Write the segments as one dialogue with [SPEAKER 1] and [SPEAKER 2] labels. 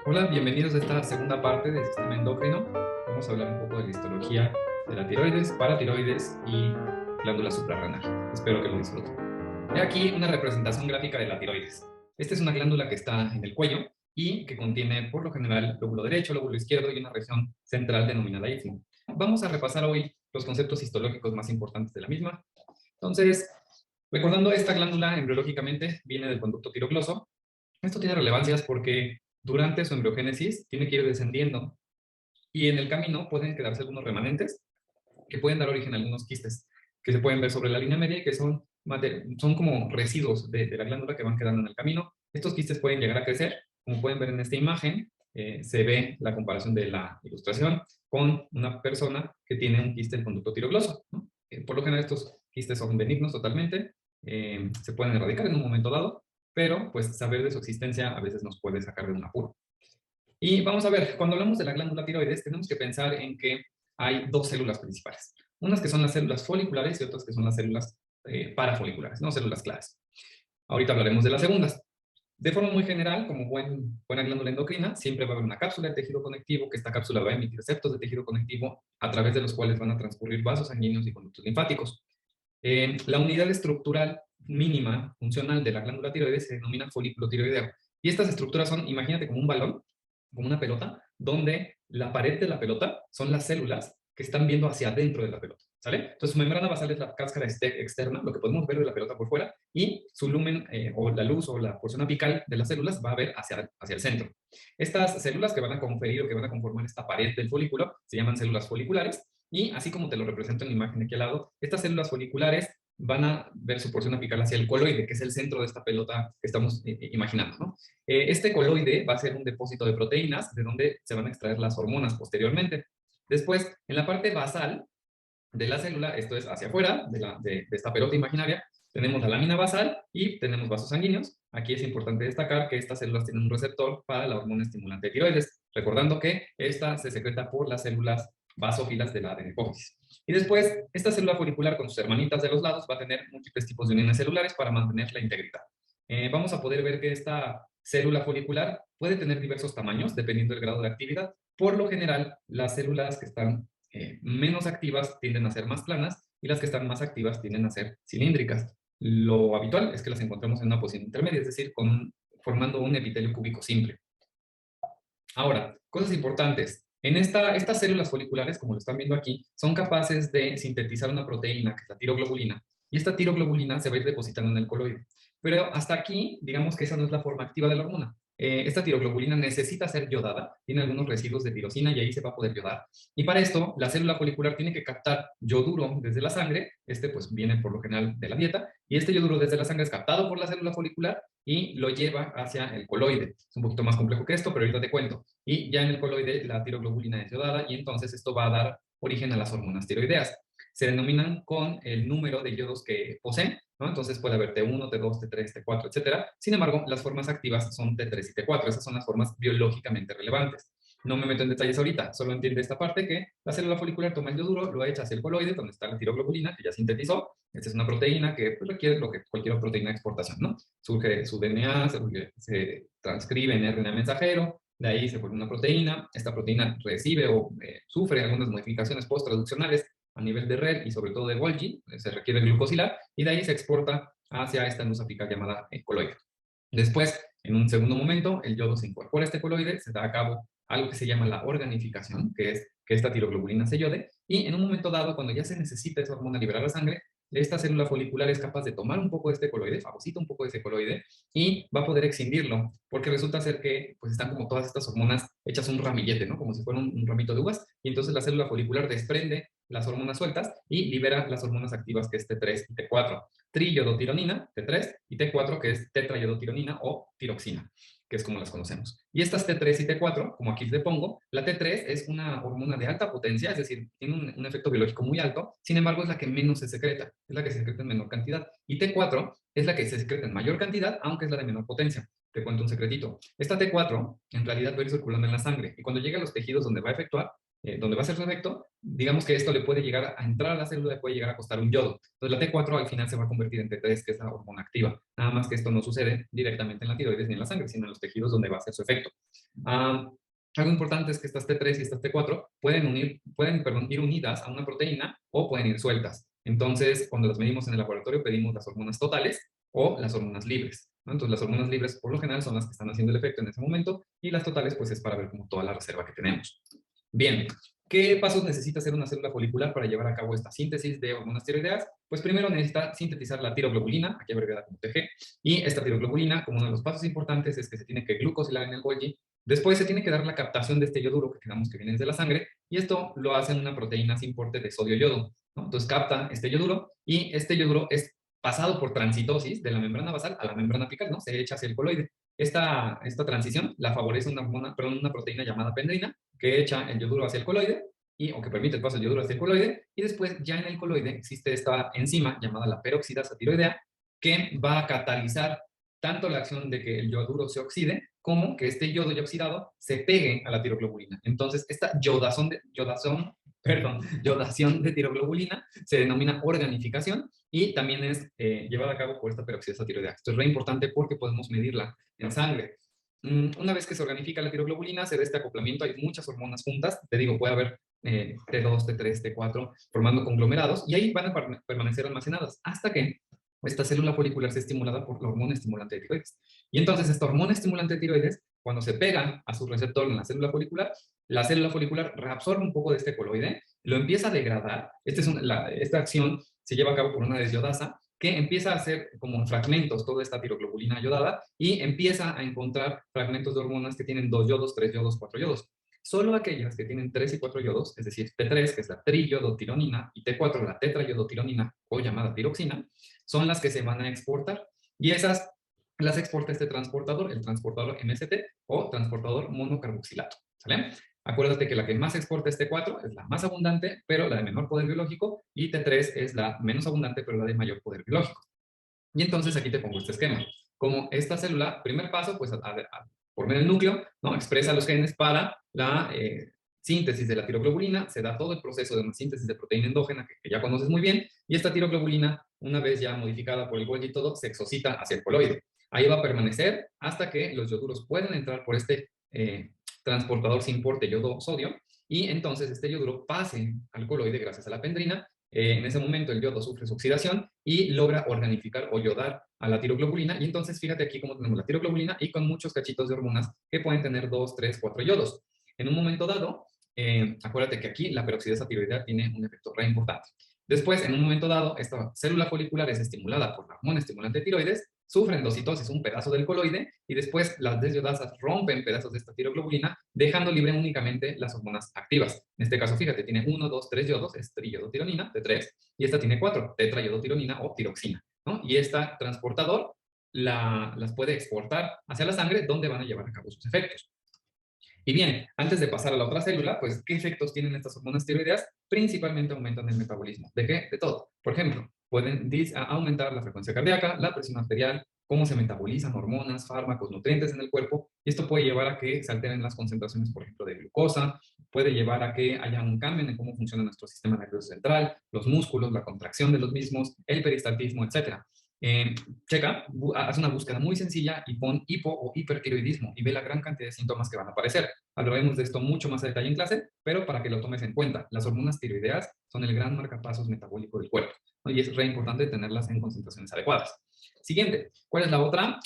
[SPEAKER 1] Hola, bienvenidos a esta segunda parte del sistema endocrino. Vamos a hablar un poco de la histología de la tiroides, paratiroides y glándula suprarrenal. Espero que lo disfruten. He aquí una representación gráfica de la tiroides. Esta es una glándula que está en el cuello y que contiene, por lo general, lóbulo derecho, lóbulo izquierdo y una región central denominada istmo. Vamos a repasar hoy los conceptos histológicos más importantes de la misma. Entonces, recordando, esta glándula embriológicamente viene del conducto tirocloso. Esto tiene relevancias porque durante su embriogénesis tiene que ir descendiendo y en el camino pueden quedarse algunos remanentes que pueden dar origen a algunos quistes que se pueden ver sobre la línea media y que son como residuos de la glándula que van quedando en el camino. Estos quistes pueden llegar a crecer, como pueden ver en esta imagen, se ve la comparación de la ilustración con una persona que tiene un quiste del conducto tirogloso, ¿no? Por lo general estos quistes son benignos totalmente, se pueden erradicar en un momento dado, pero pues saber de su existencia a veces nos puede sacar de un apuro. Y vamos a ver, cuando hablamos de la glándula tiroides, tenemos que pensar en que hay dos células principales. Unas que son las células foliculares y otras que son las células parafoliculares, no células claras. Ahorita hablaremos de las segundas. De forma muy general, como buena glándula endocrina, siempre va a haber una cápsula de tejido conectivo, que esta cápsula va a emitir septos de tejido conectivo a través de los cuales van a transcurrir vasos sanguíneos y conductos linfáticos. La unidad estructural mínima funcional de la glándula tiroides se denomina folículo tiroideo. Y estas estructuras son, imagínate como un balón, como una pelota, donde la pared de la pelota son las células que están viendo hacia adentro de la pelota, ¿sale? Entonces su membrana basal es la cáscara externa, lo que podemos ver de la pelota por fuera, y su lumen o la luz o la porción apical de las células va a ver hacia el centro. Estas células que van a conferir o que van a conformar esta pared del folículo se llaman células foliculares, y así como te lo represento en la imagen aquí al lado, estas células foliculares van a ver su porción apical hacia el coloide, que es el centro de esta pelota que estamos imaginando, ¿no? Este coloide va a ser un depósito de proteínas de donde se van a extraer las hormonas posteriormente. Después, en la parte basal de la célula, esto es hacia afuera de esta pelota imaginaria, tenemos la lámina basal y tenemos vasos sanguíneos. Aquí es importante destacar que estas células tienen un receptor para la hormona estimulante de tiroides, recordando que esta se secreta por las células basófilas de la adenopófisis. Y después, esta célula folicular con sus hermanitas de los lados va a tener múltiples tipos de uniones celulares para mantener la integridad. Vamos a poder ver que esta célula folicular puede tener diversos tamaños dependiendo del grado de actividad. Por lo general, las células que están menos activas tienden a ser más planas y las que están más activas tienden a ser cilíndricas. Lo habitual es que las encontremos en una posición intermedia, es decir, formando un epitelio cúbico simple. Ahora, cosas importantes. Estas células foliculares, como lo están viendo aquí, son capaces de sintetizar una proteína, que es la tiroglobulina, y esta tiroglobulina se va a ir depositando en el coloide. Pero hasta aquí, digamos que esa no es la forma activa de la hormona. Esta tiroglobulina necesita ser yodada, tiene algunos residuos de tirosina y ahí se va a poder yodar. Y para esto, la célula folicular tiene que captar yoduro desde la sangre, este pues viene por lo general de la dieta, y este yoduro desde la sangre es captado por la célula folicular y lo lleva hacia el coloide. Es un poquito más complejo que esto, pero ahorita te cuento. Y ya en el coloide la tiroglobulina es yodada y entonces esto va a dar origen a las hormonas tiroideas. Se denominan con el número de yodos que poseen, ¿no? Entonces puede haber T1, T2, T3, T4, etcétera. Sin embargo, las formas activas son T3 y T4. Esas son las formas biológicamente relevantes. No me meto en detalles ahorita, solo entiende esta parte que la célula folicular toma el yoduro, lo echa hacia el coloide, donde está la tiroglobulina, que ya sintetizó. Esta es una proteína que pues, requiere lo que cualquier proteína de exportación, ¿no? Surge su DNA, se transcribe en RNA mensajero, de ahí se forma una proteína, esta proteína recibe o sufre algunas modificaciones post-traduccionales a nivel de red y sobre todo de Golgi, se requiere glucosilar, y de ahí se exporta hacia esta luz apical llamada coloide. Después, en un segundo momento, el yodo se incorpora a este coloide, se da a cabo algo que se llama la organificación, que es que esta tiroglobulina se yode, y en un momento dado, cuando ya se necesita esa hormona liberar la sangre, esta célula folicular es capaz de tomar un poco de este coloide, fagocita un poco de ese coloide, y va a poder excindirlo, porque resulta ser que pues están como todas estas hormonas hechas un ramillete, ¿no? Como si fuera un ramito de uvas, y entonces la célula folicular desprende las hormonas sueltas y libera las hormonas activas que es T3 y T4. Triyodotironina, T3, y T4, que es tetrayodotironina o tiroxina, que es como las conocemos. Y estas T3 y T4, como aquí te pongo, la T3 es una hormona de alta potencia, es decir, tiene un efecto biológico muy alto, sin embargo es la que menos se secreta, es la que se secreta en menor cantidad. Y T4 es la que se secreta en mayor cantidad, aunque es la de menor potencia. Te cuento un secretito. Esta T4 en realidad va a ir circulando en la sangre y cuando llega a los tejidos donde va a efectuar, donde va a ser su efecto, digamos que esto le puede llegar a entrar a la célula, le puede llegar a costar un yodo. Entonces la T4 al final se va a convertir en T3, que es la hormona activa. Nada más que esto no sucede directamente en la tiroides ni en la sangre, sino en los tejidos donde va a hacer su efecto. Algo importante es que estas T3 y estas T4 pueden ir unidas a una proteína o pueden ir sueltas. Entonces, cuando las medimos en el laboratorio, pedimos las hormonas totales o las hormonas libres, ¿no? Entonces, las hormonas libres, por lo general, son las que están haciendo el efecto en ese momento, y las totales, pues, es para ver como toda la reserva que tenemos. Bien, ¿qué pasos necesita hacer una célula folicular para llevar a cabo esta síntesis de hormonas tiroideas? Pues primero necesita sintetizar la tiroglobulina, aquí abreviada como TG, y esta tiroglobulina, como uno de los pasos importantes, es que se tiene que glucosilar en el Golgi. Después se tiene que dar la captación de este yoduro que quedamos que viene de la sangre, y esto lo hace en una proteína sin porte de sodio-yodo, ¿no? Entonces capta este yoduro, y este yoduro es pasado por transitosis de la membrana basal a la membrana apical, ¿no? Se echa hacia el coloide. Esta transición la favorece una proteína llamada pendrina, que echa el yoduro hacia el coloide, o que permite el paso del yoduro hacia el coloide, y después ya en el coloide existe esta enzima llamada la peroxidasa tiroidea, que va a catalizar tanto la acción de que el yoduro se oxide, como que este yodo ya oxidado se pegue a la tiroglobulina. Entonces, esta yodación de tiroglobulina se denomina organificación y también es llevada a cabo por esta peroxidasa tiroidea. Esto es re importante porque podemos medirla en sangre. Una vez que se organifica la tiroglobulina, se da este acoplamiento, hay muchas hormonas juntas, te digo, puede haber T2, T3, T4, formando conglomerados, y ahí van a permanecer almacenadas hasta que esta célula folicular sea estimulada por la hormona estimulante de tiroides. Y entonces esta hormona estimulante de tiroides, cuando se pega a su receptor en la célula folicular reabsorbe un poco de este coloide, lo empieza a degradar. Esta acción se lleva a cabo por una desyodasa, que empieza a hacer como fragmentos toda esta tiroglobulina yodada y empieza a encontrar fragmentos de hormonas que tienen 2 yodos, 3 yodos, 4 yodos. Solo aquellas que tienen 3 y 4 yodos, es decir, T3, que es la triyodotironina, y T4, la tetrayodotironina o llamada tiroxina, son las que se van a exportar. Y esas las exporta este transportador, el transportador MST o transportador monocarboxilato. ¿Sale? Acuérdate que la que más exporta es T4, es la más abundante, pero la de menor poder biológico, y T3 es la menos abundante, pero la de mayor poder biológico. Y entonces aquí te pongo este esquema. Como esta célula, primer paso, pues por medio del núcleo, ¿no? Expresa los genes para la síntesis de la tiroglobulina, se da todo el proceso de una síntesis de proteína endógena que ya conoces muy bien, y esta tiroglobulina, una vez ya modificada por el Golgi y todo, se exocita hacia el coloide. Ahí va a permanecer hasta que los yoduros puedan entrar por este transportador sin porte yodo-sodio, y entonces este yoduro pase al coloide gracias a la pendrina. En ese momento el yodo sufre su oxidación y logra organificar o yodar a la tiroglobulina, y entonces fíjate aquí cómo tenemos la tiroglobulina y con muchos cachitos de hormonas que pueden tener 2, 3, 4 yodos. En un momento dado, acuérdate que aquí la peroxidasa tiroidea tiene un efecto re importante. Después, en un momento dado, esta célula folicular es estimulada por la hormona estimulante de tiroides, sufre endocitosis un pedazo del coloide, y después las desyodasas rompen pedazos de esta tiroglobulina, dejando libre únicamente las hormonas activas. En este caso, fíjate, tiene 1, 2, 3 yodos, es triyodotironina, T3, y esta tiene 4, tetrayodotironina o tiroxina, ¿no? Y esta transportador las puede exportar hacia la sangre, donde van a llevar a cabo sus efectos. Y bien, antes de pasar a la otra célula, pues, ¿qué efectos tienen estas hormonas tiroideas? Principalmente aumentan el metabolismo. ¿De qué? De todo. Por ejemplo, pueden aumentar la frecuencia cardíaca, la presión arterial, cómo se metabolizan hormonas, fármacos, nutrientes en el cuerpo, y esto puede llevar a que se alteren las concentraciones, por ejemplo, de glucosa, puede llevar a que haya un cambio en cómo funciona nuestro sistema nervioso central, los músculos, la contracción de los mismos, el peristaltismo, etcétera. Checa, haz una búsqueda muy sencilla y pon hipo o hipertiroidismo y ve la gran cantidad de síntomas que van a aparecer. Hablaremos de esto mucho más a detalle en clase, pero para que lo tomes en cuenta, las hormonas tiroideas son el gran marcapasos metabólico del cuerpo, ¿no? Y es re importante tenerlas en concentraciones adecuadas. Siguiente, ¿cuál es la otra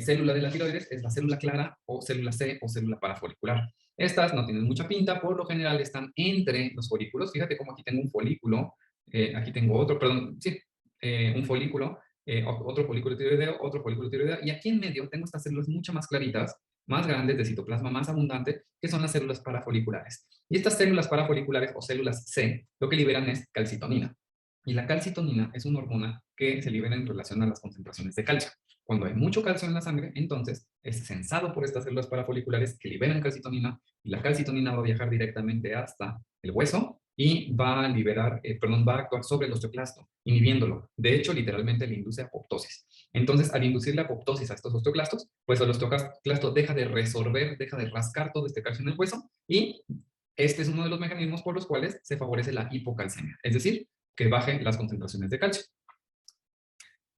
[SPEAKER 1] célula de la tiroides? Es la célula clara o célula C o célula parafolicular. Estas no tienen mucha pinta, por lo general están entre los folículos. Fíjate cómo aquí tengo un folículo, aquí tengo otro, perdón, sí, un folículo, otro folículo tiroideo, otro folículo tiroideo, y aquí en medio tengo estas células mucho más claritas, más grandes, de citoplasma más abundante, que son las células parafoliculares. Y estas células parafoliculares o células C, lo que liberan es calcitonina. Y la calcitonina es una hormona que se libera en relación a las concentraciones de calcio. Cuando hay mucho calcio en la sangre, entonces es sensado por estas células parafoliculares que liberan calcitonina, y la calcitonina va a viajar directamente hasta el hueso y va a liberar, va a actuar sobre el osteoclasto, inhibiéndolo. De hecho, literalmente le induce apoptosis. Entonces, al inducir la apoptosis a estos osteoclastos, pues el osteoclasto deja de resorber, deja de rascar todo este calcio en el hueso, y Este es uno de los mecanismos por los cuales se favorece la hipocalcemia, es decir, que bajen las concentraciones de calcio.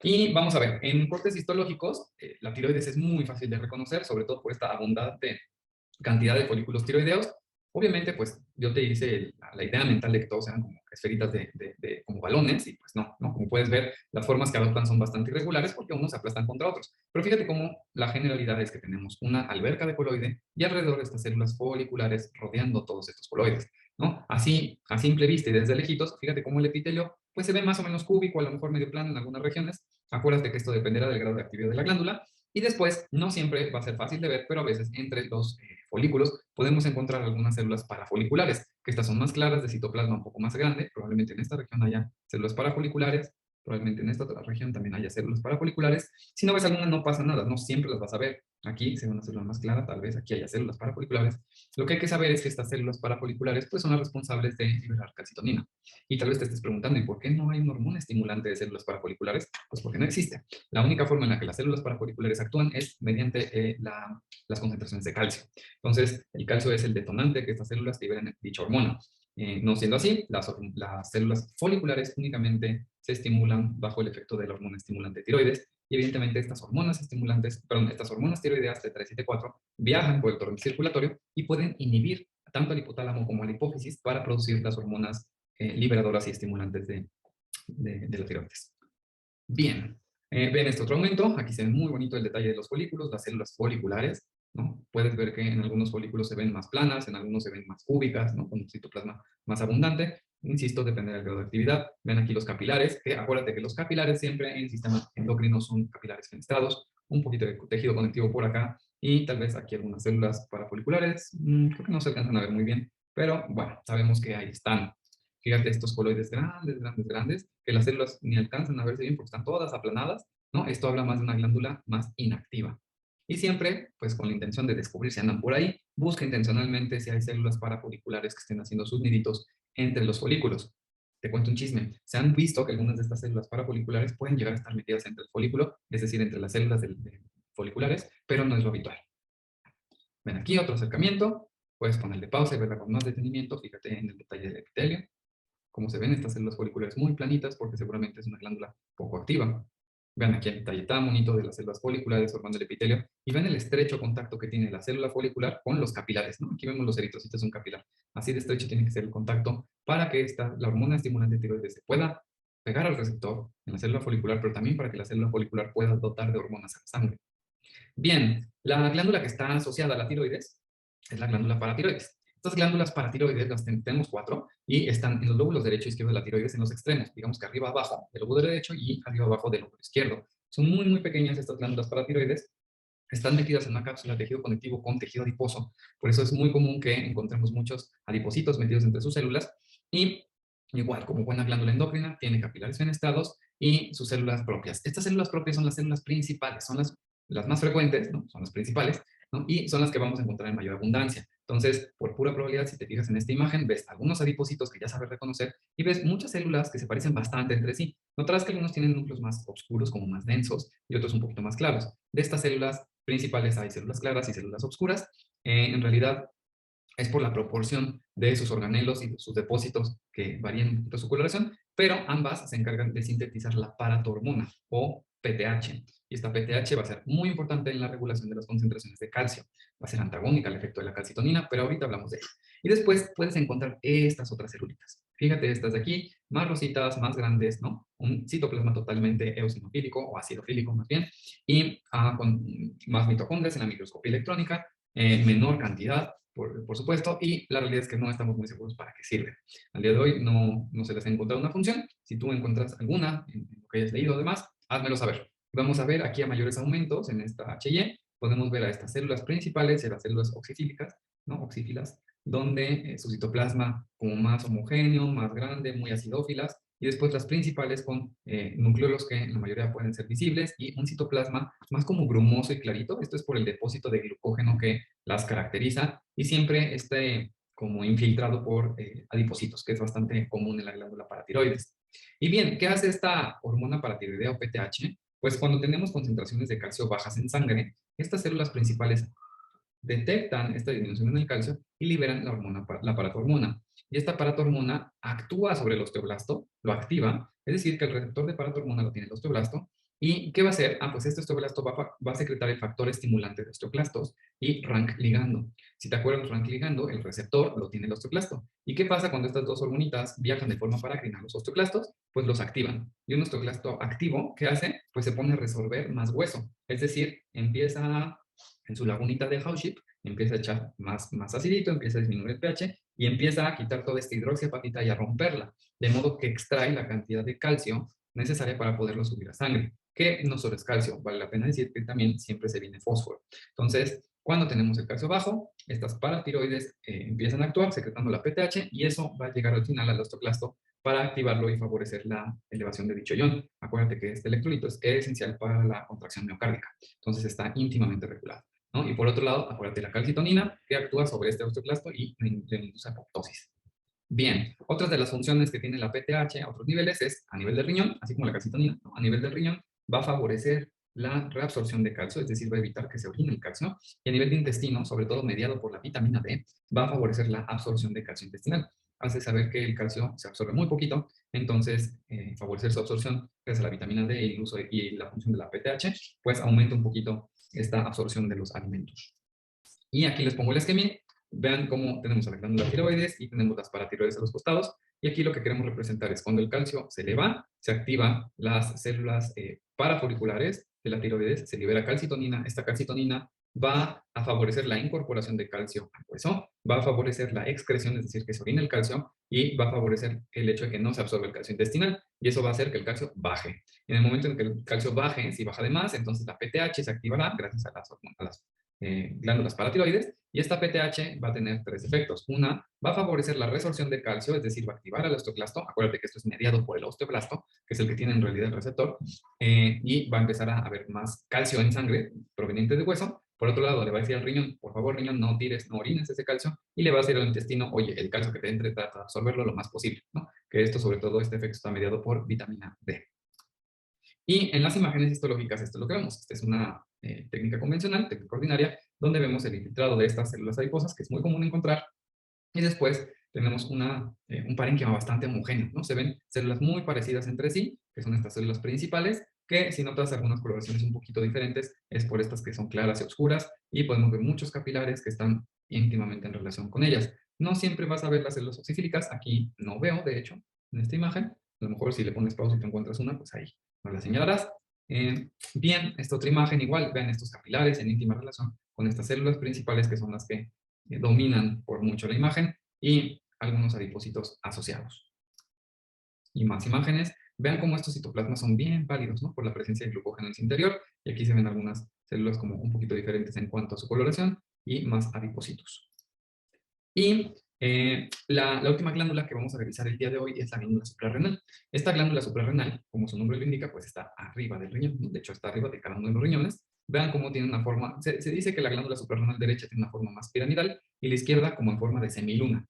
[SPEAKER 1] Y vamos a ver, en cortes histológicos, la tiroides es muy fácil de reconocer, sobre todo por esta abundante cantidad de folículos tiroideos. Obviamente, pues yo te hice la idea mental de que todos eran como esferitas como balones, y pues no, como puedes ver, las formas que adoptan son bastante irregulares porque unos se aplastan contra otros. Pero fíjate cómo la generalidad es que tenemos una alberca de coloide y alrededor de estas células foliculares rodeando todos estos coloides, ¿no? Así, a simple vista y desde lejitos, fíjate cómo el epitelio pues se ve más o menos cúbico, a lo mejor medio plano en algunas regiones. Acuérdate que esto dependerá del grado de actividad de la glándula. Y después, no siempre va a ser fácil de ver, pero a veces entre los folículos podemos encontrar algunas células parafoliculares, que estas son más claras, de citoplasma un poco más grande. Probablemente en esta región haya células parafoliculares, probablemente en esta otra región también haya células parafoliculares. Si no ves alguna, no pasa nada, no siempre las vas a ver. Aquí se ve una célula más clara, tal vez aquí haya células parafoliculares. Lo que hay que saber es que estas células parafoliculares pues, son las responsables de liberar calcitonina. Y tal vez te estés preguntando, ¿y por qué no hay una hormona estimulante de células parafoliculares? Pues porque no existe. La única forma en la que las células parafoliculares actúan es mediante las concentraciones de calcio. Entonces, el calcio es el detonante que estas células liberen dicha hormona. No siendo así, las células foliculares únicamente se estimulan bajo el efecto de la hormona estimulante tiroides, y evidentemente estas hormonas estimulantes, perdón, estas hormonas tiroideas T3 y T4 viajan por el torrente circulatorio y pueden inhibir tanto al hipotálamo como a la hipófisis para producir las hormonas liberadoras y estimulantes de la tiroides. Bien, ven este otro aumento, aquí se ve muy bonito el detalle de los folículos, las células foliculares, ¿no? Puedes ver que en algunos folículos se ven más planas, en algunos se ven más cúbicas, ¿no? Con un citoplasma más abundante. Insisto, depende del grado de actividad. Ven aquí los capilares, que acuérdate que los capilares siempre en el sistema endocrino son capilares fenestrados, un poquito de tejido conectivo por acá, y tal vez aquí algunas células parafoliculares, creo que no se alcanzan a ver muy bien, pero bueno, sabemos que ahí están. Fíjate estos coloides grandes, grandes, grandes, que las células ni alcanzan a verse bien porque están todas aplanadas, ¿no? Esto habla más de una glándula más inactiva. Y siempre, pues con la intención de descubrir si andan por ahí, busca intencionalmente si hay células parafoliculares que estén haciendo sus niditos entre los folículos. Te cuento un chisme. Se han visto que algunas de estas células parafoliculares pueden llegar a estar metidas entre el folículo, es decir, entre las células foliculares, pero no es lo habitual. Ven aquí otro acercamiento, puedes ponerle pausa y verla con más detenimiento. Fíjate en el detalle del epitelio. Como se ven, estas células foliculares muy planitas porque seguramente es una glándula poco activa. Vean aquí el detalle tan bonito de las células foliculares formando el epitelio y ven el estrecho contacto que tiene la célula folicular con los capilares, ¿no? Aquí vemos los eritrocitos de un capilar. Así de estrecho tiene que ser el contacto para que la hormona estimulante tiroides se pueda pegar al receptor en la célula folicular, pero también para que la célula folicular pueda dotar de hormonas a la sangre. Bien, la glándula que está asociada a la tiroides es la glándula paratiroides. Estas glándulas paratiroides las tenemos 4 y están en los lóbulos derecho y izquierdo de la tiroides en los extremos, digamos que arriba abajo del lóbulo derecho y arriba abajo del lóbulo izquierdo. Son muy, muy pequeñas estas glándulas paratiroides, están metidas en una cápsula de tejido conectivo con tejido adiposo. Por eso es muy común que encontremos muchos adipocitos metidos entre sus células y igual, como buena glándula endocrina, tiene capilares fenestrados y sus células propias. Estas células propias son las células principales, son las más frecuentes, ¿no? Son las principales, ¿no? Y son las que vamos a encontrar en mayor abundancia. Entonces, por pura probabilidad, si te fijas en esta imagen, ves algunos adipocitos que ya sabes reconocer y ves muchas células que se parecen bastante entre sí. Notarás que algunos tienen núcleos más oscuros, como más densos, y otros un poquito más claros. De estas células principales hay células claras y células oscuras. En realidad, es por la proporción de sus organelos y de sus depósitos que varían un poquito su coloración, pero ambas se encargan de sintetizar la paratormona o PTH. Y esta PTH va a ser muy importante en la regulación de las concentraciones de calcio. Va a ser antagónica al efecto de la calcitonina, pero ahorita hablamos de ello. Y después puedes encontrar estas otras celulitas. Fíjate estas de aquí, más rositas, más grandes, ¿no? Un citoplasma totalmente eosinofílico o acidofílico más bien, y con más mitocondrias en la microscopía electrónica, menor cantidad, por supuesto, y la realidad es que no estamos muy seguros para qué sirve. Al día de hoy no se les ha encontrado una función. Si tú encuentras alguna en lo que hayas leído además, házmelo saber. Vamos a ver aquí a mayores aumentos en esta HY, podemos ver a estas células principales y a las células oxifílicas, ¿no? Oxífilas, donde su citoplasma como más homogéneo, más grande, muy acidófilas, y después las principales con nucleolos que en la mayoría pueden ser visibles y un citoplasma más como grumoso y clarito. Esto es por el depósito de glucógeno que las caracteriza y siempre como infiltrado por adipocitos, que es bastante común en la glándula paratiroides. Y bien, ¿qué hace esta hormona paratiroidea o PTH? Pues cuando tenemos concentraciones de calcio bajas en sangre, estas células principales detectan esta disminución en el calcio y liberan la hormona, la paratormona. Y esta paratormona actúa sobre el osteoblasto, lo activa, es decir, que el receptor de paratormona lo tiene el osteoblasto. ¿Y qué va a hacer? Pues este osteoblasto va a secretar el factor estimulante de osteoclastos y rank ligando. Si te acuerdas, rank ligando, el receptor lo tiene el osteoclasto. ¿Y qué pasa cuando estas dos hormonitas viajan de forma parácrina a los osteoclastos? Pues los activan. Y un osteoclasto activo, ¿qué hace? Pues se pone a resolver más hueso. Es decir, empieza en su lagunita de Hauship, empieza a echar más acidito, empieza a disminuir el pH y empieza a quitar toda esta hidroxiapatita y a romperla, de modo que extrae la cantidad de calcio necesaria para poderlo subir a sangre, que no solo es calcio, vale la pena decir que también siempre se viene fósforo. Entonces, cuando tenemos el calcio bajo, estas paratiroides empiezan a actuar secretando la PTH y eso va a llegar al final al osteoclasto para activarlo y favorecer la elevación de dicho ion. Acuérdate que este electrolito es esencial para la contracción miocárdica, entonces está íntimamente regulado, ¿no? Y por otro lado, acuérdate la calcitonina que actúa sobre este osteoclasto y le induce apoptosis. Bien, otras de las funciones que tiene la PTH a otros niveles es a nivel del riñón, así como la calcitonina, ¿no? A nivel del riñón va a favorecer la reabsorción de calcio, es decir, va a evitar que se orine el calcio, y a nivel de intestino, sobre todo mediado por la vitamina D, va a favorecer la absorción de calcio intestinal. Hace saber que el calcio se absorbe muy poquito, entonces favorecer su absorción gracias a la vitamina D y el uso y la función de la PTH, pues aumenta un poquito esta absorción de los alimentos. Y aquí les pongo el esquema. Vean cómo tenemos a la glándula tiroides y tenemos las paratiroides a los costados. Y aquí lo que queremos representar es cuando el calcio se eleva, se activan las células parafoliculares de la tiroides, se libera calcitonina. Esta calcitonina va a favorecer la incorporación de calcio al hueso, va a favorecer la excreción, es decir, que se orina el calcio, y va a favorecer el hecho de que no se absorbe el calcio intestinal, y eso va a hacer que el calcio baje. En el momento en que el calcio baje, si baja de más, entonces la PTH se activará gracias a las glándulas paratiroides, y esta PTH va a tener tres efectos. Una, va a favorecer la resorción de calcio, es decir, va a activar al osteoclasto. Acuérdate que esto es mediado por el osteoblasto, que es el que tiene en realidad el receptor, y va a empezar a haber más calcio en sangre proveniente de hueso. Por otro lado, le va a decir al riñón, por favor, riñón, no tires, no orines ese calcio, y le va a decir al intestino, oye, el calcio que te entre, trata de absorberlo lo más posible, ¿no? Que esto, sobre todo, este efecto está mediado por vitamina D. Y en las imágenes histológicas esto es lo que vemos. Esta es una técnica convencional, técnica ordinaria, donde vemos el infiltrado de estas células adiposas, que es muy común encontrar, y después tenemos un parénquima bastante homogéneo, ¿no? Se ven células muy parecidas entre sí, que son estas células principales, que si notas algunas coloraciones un poquito diferentes, es por estas que son claras y oscuras, y podemos ver muchos capilares que están íntimamente en relación con ellas. No siempre vas a ver las células oxifílicas, aquí no veo, de hecho, en esta imagen. A lo mejor si le pones pausa y te encuentras una, pues ahí nos la señalarás. Bien, esta otra imagen igual, vean estos capilares en íntima relación con estas células principales que son las que dominan por mucho la imagen, y algunos adipocitos asociados. Y más imágenes. Vean cómo estos citoplasmas son bien pálidos, ¿no? Por la presencia de glucógeno en su interior, y aquí se ven algunas células como un poquito diferentes en cuanto a su coloración, y más adipocitos. Y la última glándula que vamos a revisar el día de hoy es la glándula suprarrenal. Esta glándula suprarrenal, como su nombre lo indica, pues está arriba del riñón, ¿no? De hecho está arriba de cada uno de los riñones. Vean cómo tiene una forma, se dice que la glándula suprarrenal derecha tiene una forma más piramidal y la izquierda como en forma de semiluna.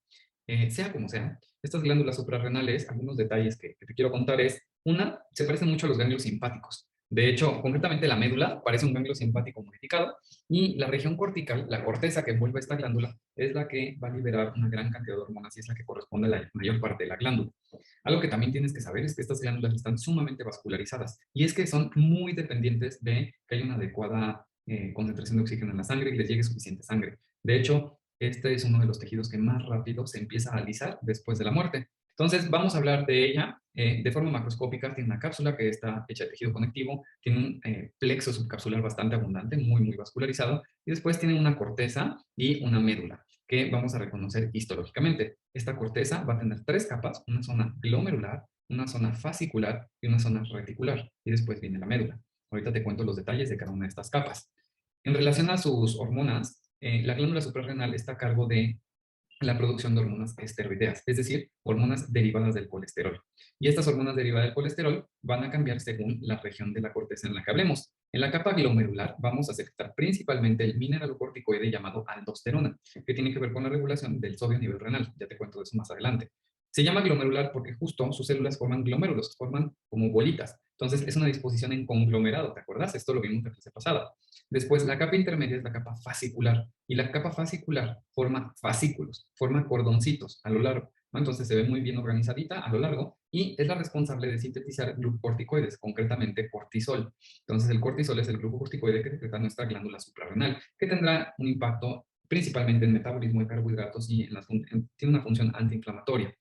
[SPEAKER 1] Sea como sea, estas glándulas suprarrenales, algunos detalles que te quiero contar es, una, se parecen mucho a los ganglios simpáticos. De hecho, concretamente la médula parece un ganglio simpático modificado, y la región cortical, la corteza que envuelve esta glándula, es la que va a liberar una gran cantidad de hormonas y es la que corresponde a la mayor parte de la glándula. Algo que también tienes que saber es que estas glándulas están sumamente vascularizadas, y es que son muy dependientes de que haya una adecuada concentración de oxígeno en la sangre y les llegue suficiente sangre. De hecho, este es uno de los tejidos que más rápido se empieza a alisar después de la muerte. Entonces, vamos a hablar de ella de forma macroscópica. Tiene una cápsula que está hecha de tejido conectivo, tiene un plexo subcapsular bastante abundante, muy vascularizado, y después tiene una corteza y una médula que vamos a reconocer histológicamente. Esta corteza va a tener tres capas, una zona glomerular, una zona fascicular y una zona reticular, y después viene la médula. Ahorita te cuento los detalles de cada una de estas capas. En relación a sus hormonas, la glándula suprarrenal está a cargo de la producción de hormonas esteroideas, es decir, hormonas derivadas del colesterol. Y estas hormonas derivadas del colesterol van a cambiar según la región de la corteza en la que hablemos. En la capa glomerular vamos a secretar principalmente el mineralocorticoide llamado aldosterona, que tiene que ver con la regulación del sodio a nivel renal. Ya te cuento de eso más adelante. Se llama glomerular porque justo sus células forman glomérulos, forman como bolitas. Entonces es una disposición en conglomerado, ¿te acuerdas? Esto lo vimos en la clase pasada. Después la capa intermedia es la capa fascicular y la capa fascicular forma fascículos, forma cordoncitos a lo largo, ¿no? Entonces se ve muy bien organizadita a lo largo y es la responsable de sintetizar glucocorticoides, concretamente cortisol. Entonces el cortisol es el glucocorticoide que secreta nuestra glándula suprarrenal, que tendrá un impacto principalmente en metabolismo de carbohidratos y tiene una función antiinflamatoria.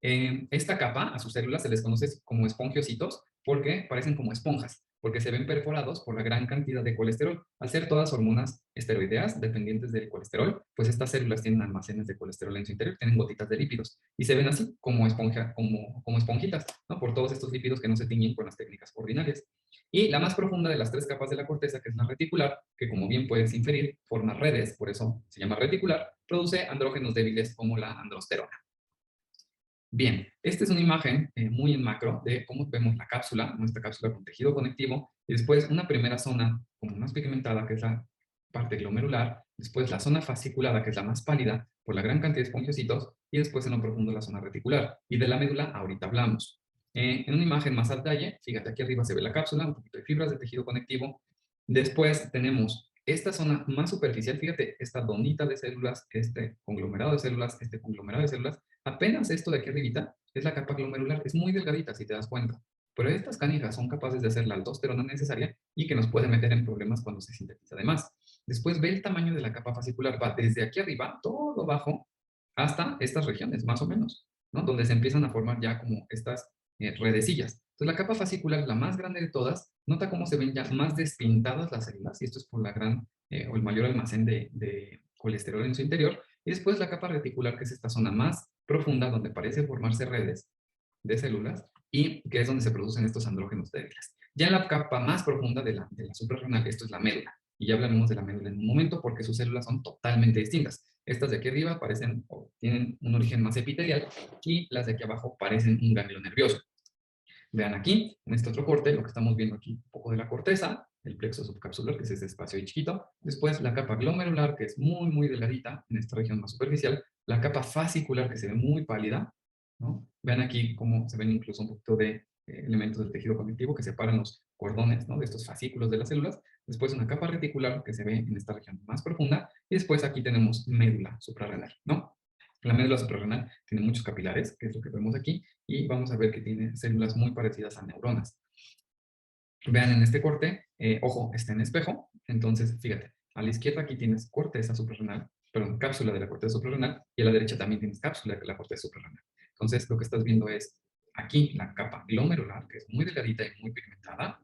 [SPEAKER 1] Esta capa, a sus células se les conoce como espongiocitos porque parecen como esponjas, porque se ven perforados por la gran cantidad de colesterol. Al ser todas hormonas esteroideas dependientes del colesterol, pues estas células tienen almacenes de colesterol en su interior, tienen gotitas de lípidos y se ven así como esponja, como esponjitas, ¿no? Por todos estos lípidos que no se tiñen con las técnicas ordinarias. Y la más profunda de las tres capas de la corteza, que es la reticular, que como bien puedes inferir, forma redes, por eso se llama reticular, produce andrógenos débiles como la androsterona. Bien, esta es una imagen muy en macro de cómo vemos la cápsula, nuestra cápsula con tejido conectivo, y después una primera zona como más pigmentada, que es la parte glomerular, después la zona fasciculada, que es la más pálida, por la gran cantidad de espongiocitos, y después en lo profundo la zona reticular. Y de la médula ahorita hablamos. En una imagen más al detalle, fíjate aquí arriba se ve la cápsula, un poquito de fibras de tejido conectivo. Después tenemos esta zona más superficial, fíjate, esta donita de células, este conglomerado de células, este conglomerado de células, apenas esto de aquí arribita es la capa glomerular, es muy delgadita si te das cuenta, pero estas canijas son capaces de hacer la aldosterona necesaria y que nos puede meter en problemas cuando se sintetiza de más. Después ve el tamaño de la capa fascicular, va desde aquí arriba, todo abajo, hasta estas regiones, más o menos, ¿no? Donde se empiezan a formar ya como estas redecillas. Entonces la capa fascicular, la más grande de todas, nota cómo se ven ya más despintadas las células, y esto es por la gran o el mayor almacén de colesterol en su interior, y después la capa reticular, que es esta zona más profunda donde parece formarse redes de células y que es donde se producen estos andrógenos débiles. Ya en la capa más profunda de la suprarrenal, esto es la médula, y ya hablaremos de la médula en un momento porque sus células son totalmente distintas. Estas de aquí arriba parecen o tienen un origen más epitelial y las de aquí abajo parecen un ganglio nervioso. Vean aquí, en este otro corte, lo que estamos viendo aquí, un poco de la corteza, el plexo subcapsular, que es ese espacio ahí chiquito, después la capa glomerular, que es muy, muy delgadita, en esta región más superficial, la capa fascicular, que se ve muy pálida, ¿no? Vean aquí cómo se ven incluso un poquito de elementos del tejido conectivo que separan los cordones, ¿no? De estos fascículos de las células, después una capa reticular que se ve en esta región más profunda, y después aquí tenemos médula suprarrenal, ¿no? La médula suprarrenal tiene muchos capilares, que es lo que vemos aquí, y vamos a ver que tiene células muy parecidas a neuronas. Vean en este corte, ojo, está en espejo, entonces fíjate, a la izquierda aquí tienes corteza suprarrenal, perdón, cápsula de la corteza suprarrenal, y a la derecha también tienes cápsula de la corteza suprarrenal. Entonces lo que estás viendo es aquí la capa glomerular, que es muy delgadita y muy pigmentada,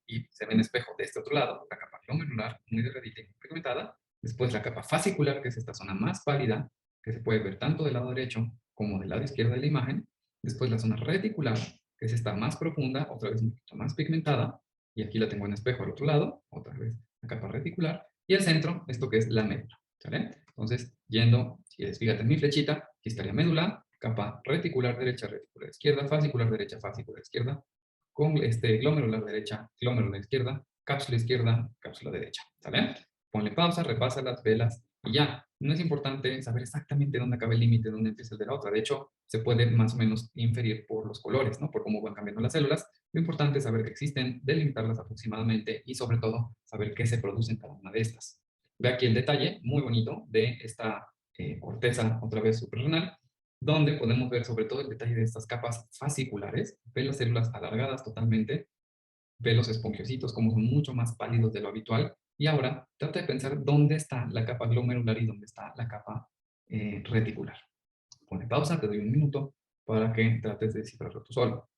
[SPEAKER 1] y se ve en espejo de este otro lado, la capa glomerular, muy delgadita y muy pigmentada, después la capa fascicular, que es esta zona más pálida, que se puede ver tanto del lado derecho como del lado izquierdo de la imagen, después la zona reticular, que es esta más profunda, otra vez un poquito más pigmentada, y aquí la tengo en espejo al otro lado, otra vez la capa reticular, y el centro, esto que es la médula, ¿sale? Entonces, yendo, si fíjate en mi flechita, aquí estaría médula, capa reticular derecha, reticular izquierda, fascicular izquierda, con glomerular derecha, glomerular izquierda, cápsula derecha, ¿sale? Ponle pausa, repasa las velas y ya. No es importante saber exactamente dónde acaba el límite, dónde empieza el de la otra. De hecho, se puede más o menos inferir por los colores, ¿no? Por cómo van cambiando las células. Lo importante es saber que existen, delimitarlas aproximadamente y sobre todo saber qué se produce en cada una de estas. Ve aquí el detalle muy bonito de esta corteza, otra vez suprarrenal, donde podemos ver sobre todo el detalle de estas capas fasciculares, ve las células alargadas totalmente, ve los espongiocitos como son mucho más pálidos de lo habitual, y ahora trata de pensar dónde está la capa glomerular y dónde está la capa reticular. Pone pausa, te doy un minuto para que trates de descifrarlo tú solo.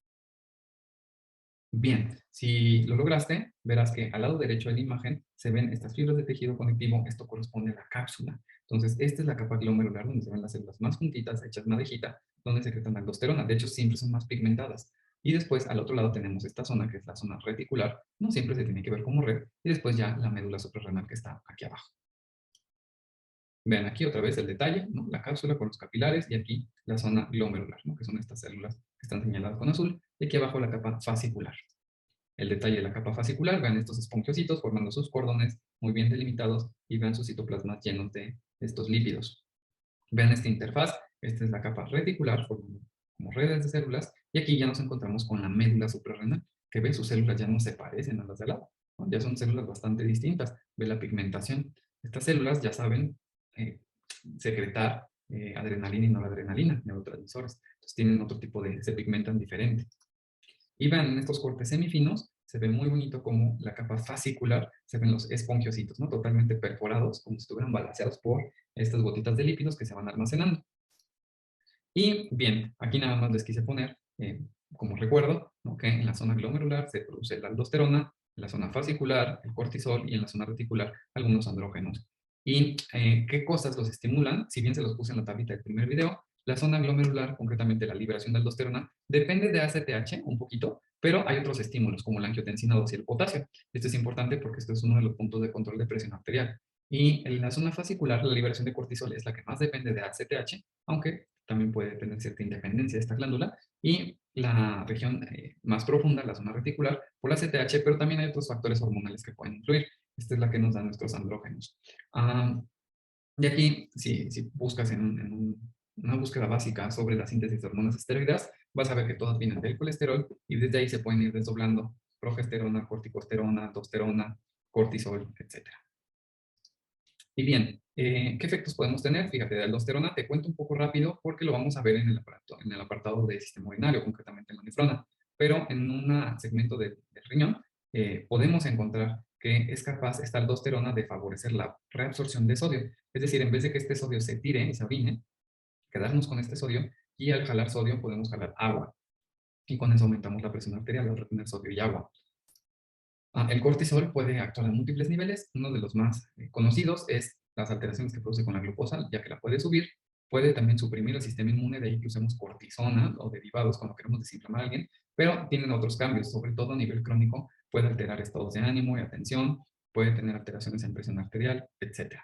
[SPEAKER 1] Bien, si lo lograste, verás que al lado derecho de la imagen se ven estas fibras de tejido conectivo, esto corresponde a la cápsula. Entonces, esta es la capa glomerular donde se ven las células más juntitas, hechas madejita, donde secretan aldosterona. De hecho, siempre son más pigmentadas. Y después, al otro lado, tenemos esta zona, que es la zona reticular. No siempre se tiene que ver como red. Y después ya la médula suprarrenal, que está aquí abajo. Vean aquí otra vez el detalle, ¿no? La cápsula con los capilares y aquí la zona glomerular, ¿no? Que son estas células que están señaladas con azul. Y aquí abajo la capa fascicular. El detalle de la capa fascicular, vean estos espongiocitos formando sus cordones muy bien delimitados y vean sus citoplasmas llenos de estos lípidos. Vean esta interfaz, esta es la capa reticular formando como redes de células, y aquí ya nos encontramos con la médula suprarrenal, que ve sus células ya no se parecen a las de al lado, ¿no? Ya son células bastante distintas, ve la pigmentación. Estas células ya saben secretar adrenalina y noradrenalina, neurotransmisores, entonces tienen otro tipo se pigmentan diferente. Y vean, en estos cortes semifinos se ve muy bonito como la capa fascicular, se ven los espongiocitos, ¿no? Totalmente perforados, como si estuvieran balanceados por estas gotitas de lípidos que se van almacenando. Y bien, aquí nada más les quise poner, como recuerdo, ¿no? Que en la zona glomerular se produce la aldosterona, en la zona fascicular el cortisol y en la zona reticular algunos andrógenos. ¿Y qué cosas los estimulan? Si bien se los puse en la tablita del primer video, la zona glomerular, concretamente la liberación de aldosterona, depende de ACTH un poquito, pero hay otros estímulos como la angiotensina 2 y el potasio. Esto es importante porque esto es uno de los puntos de control de presión arterial. Y en la zona fascicular, la liberación de cortisol es la que más depende de ACTH, aunque también puede tener cierta independencia de esta glándula, y la región más profunda, la zona reticular, por la ACTH, pero también hay otros factores hormonales que pueden influir. Esta es la que nos da nuestros andrógenos. Y aquí, si buscas en una búsqueda básica sobre la síntesis de hormonas esteroideas, vas a ver que todas vienen del colesterol y desde ahí se pueden ir desdoblando progesterona, corticosterona, aldosterona, cortisol, etc. Y bien, ¿qué efectos podemos tener? Fíjate, de aldosterona te cuento un poco rápido porque lo vamos a ver en el apartado del sistema urinario, concretamente en la nefrona. Pero en un segmento del riñón podemos encontrar que es capaz esta aldosterona de favorecer la reabsorción de sodio. Es decir, en vez de que este sodio se tire y se orine, quedarnos con este sodio y al jalar sodio podemos jalar agua. Y con eso aumentamos la presión arterial al retener sodio y agua. El cortisol puede actuar a múltiples niveles. Uno de los más conocidos es las alteraciones que produce con la glucosa, ya que la puede subir. Puede también suprimir el sistema inmune, de ahí que usemos cortisona o derivados cuando queremos desinflamar a alguien, pero tienen otros cambios, sobre todo a nivel crónico. Puede alterar estados de ánimo y atención, puede tener alteraciones en presión arterial, etc.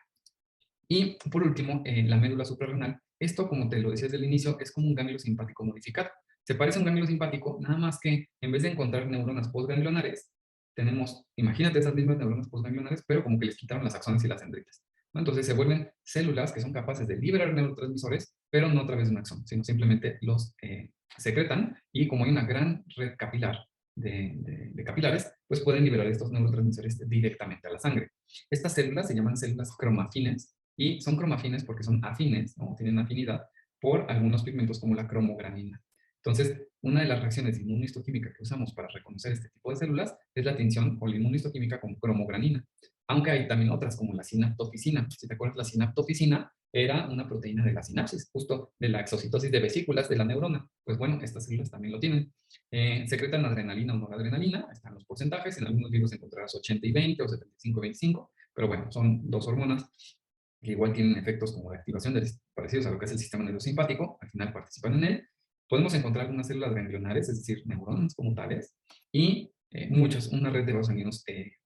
[SPEAKER 1] Y por último, la médula suprarrenal. Esto, como te lo decía desde el inicio, es como un ganglio simpático modificado. Se parece a un ganglio simpático, nada más que en vez de encontrar neuronas postganglionares, tenemos, imagínate esas mismas neuronas postganglionares, pero como que les quitaron las axones y las dendritas, ¿no? Entonces se vuelven células que son capaces de liberar neurotransmisores, pero no a través de un axón, sino simplemente los secretan, y como hay una gran red capilar de capilares, pues pueden liberar estos neurotransmisores directamente a la sangre. Estas células se llaman células cromafines, y son cromafines porque son afines, o tienen afinidad por algunos pigmentos como la cromogranina. Entonces, una de las reacciones de inmunistoquímica que usamos para reconocer este tipo de células es la tinción o la inmunistoquímica con cromogranina. Aunque hay también otras como la sinaptofisina. Si te acuerdas, la sinaptofisina era una proteína de la sinapsis, justo de la exocitosis de vesículas de la neurona. Pues bueno, estas células también lo tienen. Secretan adrenalina o noradrenalina, están los porcentajes, en algunos libros encontrarás 80 y 20 o 75 y 25, pero bueno, son dos hormonas que igual tienen efectos como de activación parecidos a lo que es el sistema nervioso simpático, al final participan en él. Podemos encontrar algunas células ganglionares, es decir, neuronas como tales, y una red de vasos sanguíneos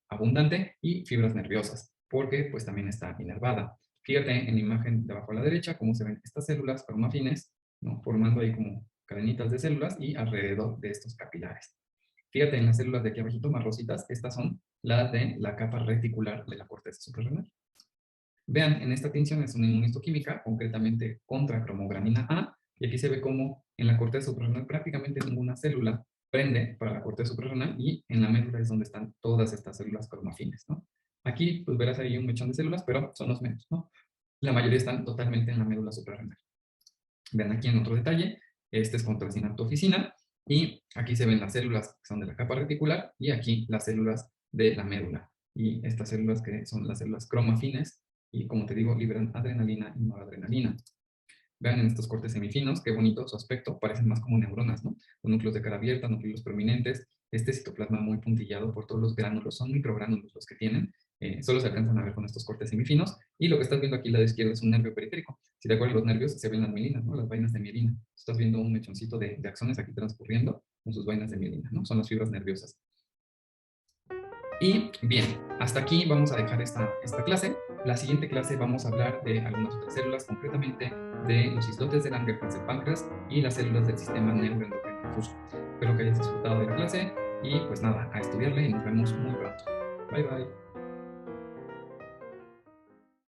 [SPEAKER 1] abundante y fibras nerviosas, porque pues también está inervada. Fíjate en la imagen de abajo a la derecha cómo se ven estas células cromafines, ¿no? Formando ahí como cadenitas de células y alrededor de estos capilares. Fíjate en las células de aquí abajito, más rositas, estas son las de la capa reticular de la corteza suprarrenal. Vean, en esta tinción es una inmunistoquímica, concretamente contra cromogranina A, y aquí se ve como en la corteza suprarrenal prácticamente ninguna célula prende para la corteza suprarrenal, y en la médula es donde están todas estas células cromafines, ¿no? Aquí pues verás ahí un mechón de células, pero son los menos, ¿no? La mayoría están totalmente en la médula suprarrenal. Vean aquí en otro detalle, este es contra sinaptofisina, y aquí se ven las células que son de la capa reticular, y aquí las células de la médula. Y estas células que son las células cromafines, y como te digo, liberan adrenalina y noradrenalina. Vean en estos cortes semifinos, qué bonito su aspecto, parecen más como neuronas, ¿no? Con núcleos de cara abierta, núcleos prominentes, este citoplasma muy puntillado por todos los gránulos, son microgránulos los que tienen, solo se alcanzan a ver con estos cortes semifinos, y lo que estás viendo aquí al lado izquierdo es un nervio periférico. Si te acuerdas, los nervios se ven las mielinas, ¿no? Las vainas de mielina. Estás viendo un mechoncito de axones aquí transcurriendo con sus vainas de mielina, ¿no? Son las fibras nerviosas. Y bien, hasta aquí vamos a dejar esta clase. La siguiente clase vamos a hablar de algunas otras células, concretamente de los islotes de Langerhans del páncreas y las células del sistema neuroendocrino difuso. Espero que hayas disfrutado de la clase y pues nada, a estudiarle, y nos vemos muy pronto. Bye bye.